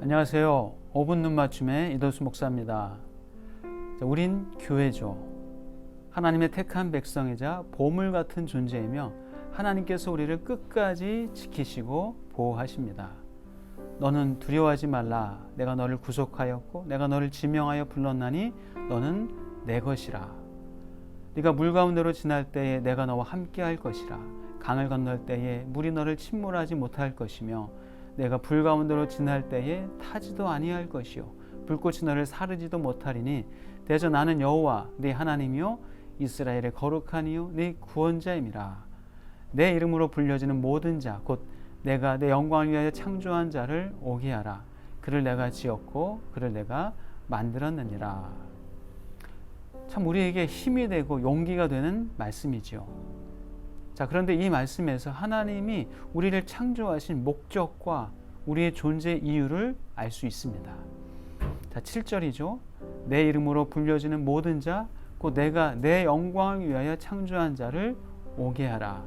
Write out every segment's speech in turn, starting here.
안녕하세요. 5분 눈맞춤의 이도수 목사입니다. 우린 교회죠. 하나님의 택한 백성이자 보물 같은 존재이며 하나님께서 우리를 끝까지 지키시고 보호하십니다. 너는 두려워하지 말라. 내가 너를 구속하였고 내가 너를 지명하여 불렀나니 너는 내 것이라. 네가 물 가운데로 지날 때에 내가 너와 함께 할 것이라. 강을 건널 때에 물이 너를 침몰하지 못할 것이며 내가 불 가운데로 지날 때에 타지도 아니할 것이요 불꽃이 너를 사르지도 못하리니 대저 나는 여호와 네 하나님이요 이스라엘의 거룩한 이요 네 구원자임이라. 내 이름으로 불려지는 모든 자 곧 내가 내 영광을 위하여 창조한 자를 오게 하라. 그를 내가 지었고 그를 내가 만들었느니라. 참 우리에게 힘이 되고 용기가 되는 말씀이지요. 자, 그런데 이 말씀에서 하나님이 우리를 창조하신 목적과 우리의 존재 이유를 알 수 있습니다. 자, 7절이죠. 내 이름으로 불려지는 모든 자 곧 내가 내 영광을 위하여 창조한 자를 오게 하라.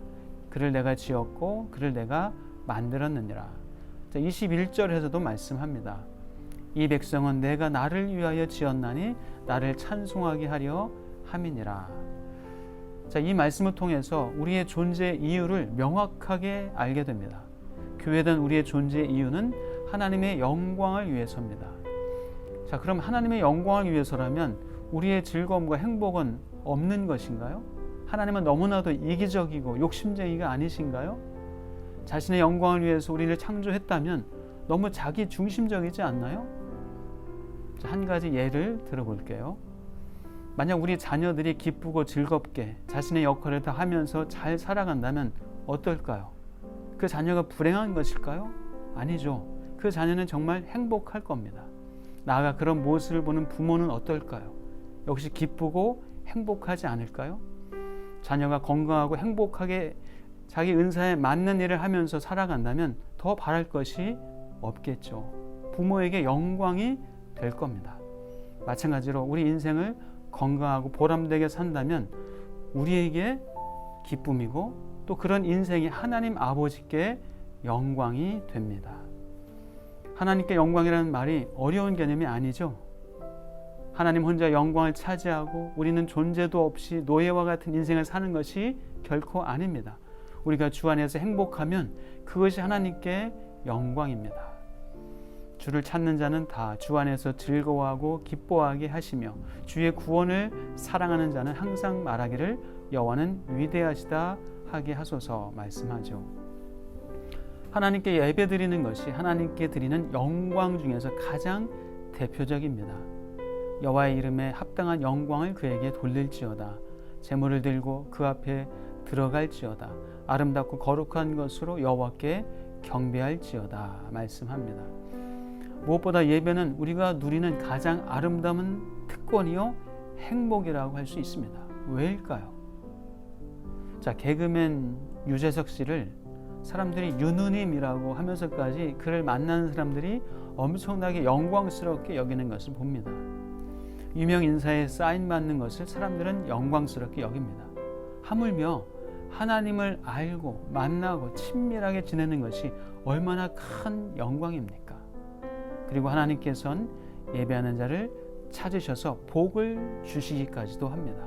그를 내가 지었고 그를 내가 만들었느니라. 자, 21절에서도 말씀합니다. 이 백성은 내가 나를 위하여 지었나니 나를 찬송하게 하려 함이니라. 자, 이 말씀을 통해서 우리의 존재 이유를 명확하게 알게 됩니다. 교회된 우리의 존재 이유는 하나님의 영광을 위해서입니다. 자, 그럼 하나님의 영광을 위해서라면 우리의 즐거움과 행복은 없는 것인가요? 하나님은 너무나도 이기적이고 욕심쟁이가 아니신가요? 자신의 영광을 위해서 우리를 창조했다면 너무 자기 중심적이지 않나요? 자, 한 가지 예를 들어볼게요. 만약 우리 자녀들이 기쁘고 즐겁게 자신의 역할을 다 하면서 잘 살아간다면 어떨까요? 그 자녀가 불행한 것일까요? 아니죠. 그 자녀는 정말 행복할 겁니다. 나아가 그런 모습을 보는 부모는 어떨까요? 역시 기쁘고 행복하지 않을까요? 자녀가 건강하고 행복하게 자기 은사에 맞는 일을 하면서 살아간다면 더 바랄 것이 없겠죠. 부모에게 영광이 될 겁니다. 마찬가지로 우리 인생을 건강하고 보람되게 산다면 우리에게 기쁨이고 또 그런 인생이 하나님 아버지께 영광이 됩니다. 하나님께 영광이라는 말이 어려운 개념이 아니죠. 하나님 혼자 영광을 차지하고 우리는 존재도 없이 노예와 같은 인생을 사는 것이 결코 아닙니다. 우리가 주 안에서 행복하면 그것이 하나님께 영광입니다. 주를 찾는 자는 다 주 안에서 즐거워하고 기뻐하게 하시며 주의 구원을 사랑하는 자는 항상 말하기를 여호와는 위대하시다 하게 하소서 말씀하죠. 하나님께 예배드리는 것이 하나님께 드리는 영광 중에서 가장 대표적입니다. 여호와의 이름에 합당한 영광을 그에게 돌릴지어다. 제물을 들고 그 앞에 들어갈지어다. 아름답고 거룩한 것으로 여호와께 경배할지어다 말씀합니다. 무엇보다 예배는 우리가 누리는 가장 아름다운 특권이요 행복이라고 할 수 있습니다. 왜일까요? 자, 개그맨 유재석 씨를 사람들이 유누님이라고 하면서까지 그를 만나는 사람들이 엄청나게 영광스럽게 여기는 것을 봅니다. 유명 인사의 사인 받는 것을 사람들은 영광스럽게 여깁니다. 하물며 하나님을 알고 만나고 친밀하게 지내는 것이 얼마나 큰 영광입니까? 그리고 하나님께서는 예배하는 자를 찾으셔서 복을 주시기까지도 합니다.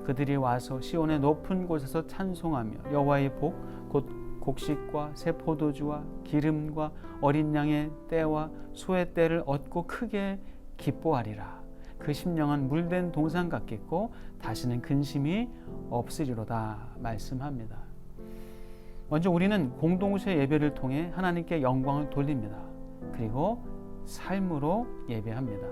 그들이 와서 시온의 높은 곳에서 찬송하며 여호와의 복 곧 곡식과 새 포도주와 기름과 어린 양의 떼와 소의 떼를 얻고 크게 기뻐하리라. 그 심령은 물된 동산 같겠고 다시는 근심이 없으리로다 말씀합니다. 먼저 우리는 공동체 예배를 통해 하나님께 영광을 돌립니다. 그리고 삶으로 예배합니다.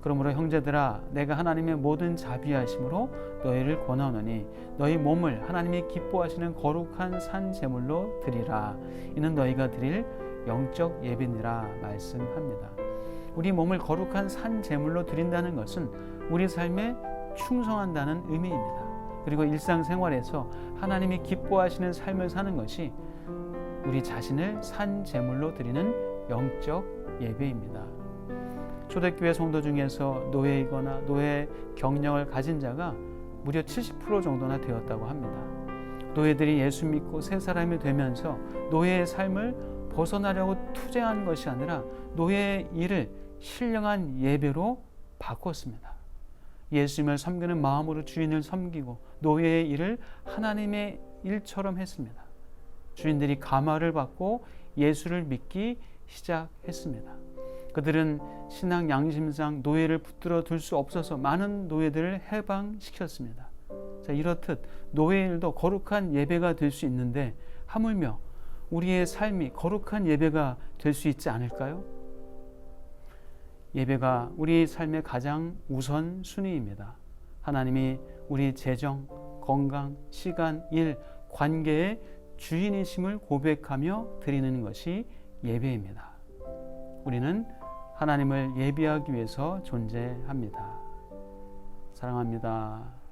그러므로 형제들아 내가 하나님의 모든 자비하심으로 너희를 권하노니 너희 몸을 하나님이 기뻐하시는 거룩한 산 제물로 드리라. 이는 너희가 드릴 영적 예배니라 말씀합니다. 우리 몸을 거룩한 산 제물로 드린다는 것은 우리 삶에 충성한다는 의미입니다. 그리고 일상생활에서 하나님이 기뻐하시는 삶을 사는 것이 우리 자신을 산 제물로 드리는 영적 예배입니다. 초대교회 성도 중에서 노예이거나 노예 경력을 가진 자가 무려 70% 정도나 되었다고 합니다. 노예들이 예수 믿고 새 사람이 되면서 노예의 삶을 벗어나려고 투쟁한 것이 아니라 노예의 일을 신령한 예배로 바꿨습니다. 예수님을 섬기는 마음으로 주인을 섬기고 노예의 일을 하나님의 일처럼 했습니다. 주인들이 감화를 받고 예수를 믿기 시작했습니다. 그들은 신앙 양심상 노예를 붙들어 둘 수 없어서 많은 노예들을 해방시켰습니다. 자, 이렇듯 노예의 일도 거룩한 예배가 될 수 있는데 하물며 우리의 삶이 거룩한 예배가 될 수 있지 않을까요? 예배가 우리 삶의 가장 우선 순위입니다. 하나님이 우리 재정, 건강, 시간, 일, 관계의 주인이심을 고백하며 드리는 것이 예배입니다. 우리는 하나님을 예배하기 위해서 존재합니다. 사랑합니다.